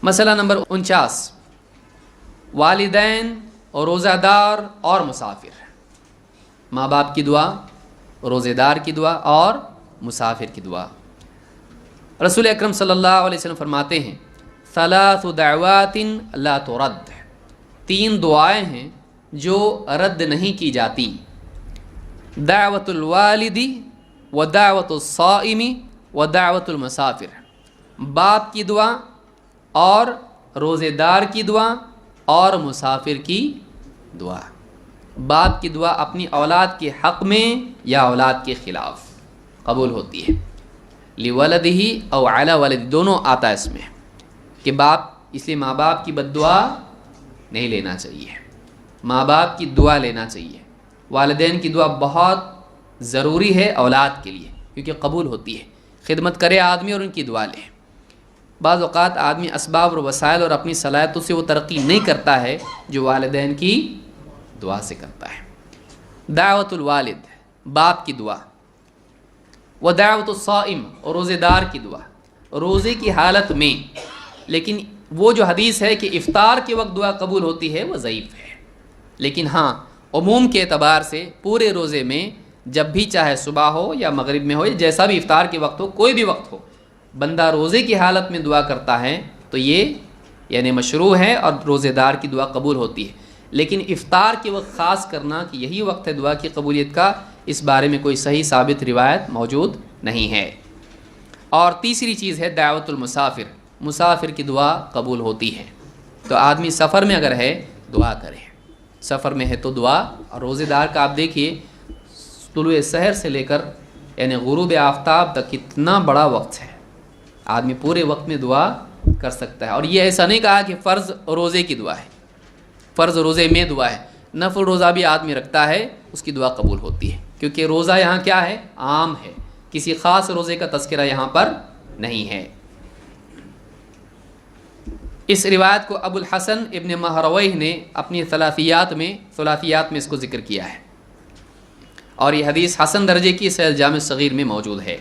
مسئلہ نمبر 49، والدین اور روزہ دار اور مسافر، ماں باپ کی دعا، روزہ دار کی دعا اور مسافر کی دعا۔ رسول اکرم صلی اللہ علیہ وسلم فرماتے ہیں ثلاث دعوات لا ترد، 3 دعائیں ہیں جو رد نہیں کی جاتی، دعوت الوالد و دعوت الصائم و دعوت المسافر، باپ کی دعا اور روزے دار کی دعا اور مسافر کی دعا۔ باپ کی دعا اپنی اولاد کے حق میں یا اولاد کے خلاف قبول ہوتی ہے، لولدہ او علی ولد، دونوں آتا ہے اس میں کہ باپ، اس لیے ماں باپ کی بد دعا نہیں لینا چاہیے، ماں باپ کی دعا لینا چاہیے۔ والدین کی دعا بہت ضروری ہے اولاد کے لیے کیونکہ قبول ہوتی ہے، خدمت کرے آدمی اور ان کی دعا لے۔ بعض اوقات آدمی اسباب اور وسائل اور اپنی صلاحیتوں سے وہ ترقی نہیں کرتا ہے جو والدین کی دعا سے کرتا ہے۔ دعوت الوالد، باپ کی دعا، و دعوت الصائم، اور روزے دار کی دعا، روزے کی حالت میں۔ لیکن وہ جو حدیث ہے کہ افطار کے وقت دعا قبول ہوتی ہے وہ ضعیف ہے، لیکن ہاں عموم کے اعتبار سے پورے روزے میں جب بھی چاہے صبح ہو یا مغرب میں ہو یا جیسا بھی افطار کے وقت ہو، کوئی بھی وقت ہو، بندہ روزے کی حالت میں دعا کرتا ہے تو یہ یعنی مشروع ہے اور روزے دار کی دعا قبول ہوتی ہے۔ لیکن افطار کے وقت خاص کرنا کہ یہی وقت ہے دعا کی قبولیت کا، اس بارے میں کوئی صحیح ثابت روایت موجود نہیں ہے۔ اور تیسری چیز ہے دعوت المسافر، مسافر کی دعا قبول ہوتی ہے۔ تو آدمی سفر میں اگر ہے دعا کرے، سفر میں ہے تو دعا۔ اور روزے دار کا آپ دیکھیے طلوع سحر سے لے کر یعنی غروب آفتاب تک کتنا بڑا وقت ہے، آدمی پورے وقت میں دعا کر سکتا ہے۔ اور یہ ایسا نہیں کہا کہ فرض روزے کی دعا ہے، فرض روزے میں دعا ہے، نفل روزہ بھی آدمی رکھتا ہے اس کی دعا قبول ہوتی ہے، کیونکہ روزہ یہاں کیا ہے، عام ہے، کسی خاص روزے کا تذکرہ یہاں پر نہیں ہے۔ اس روایت کو ابو الحسن ابن مہرویہ نے اپنی ثلاثیات میں اس کو ذکر کیا ہے، اور یہ حدیث حسن درجے کی صحیح جامع صغیر میں موجود ہے۔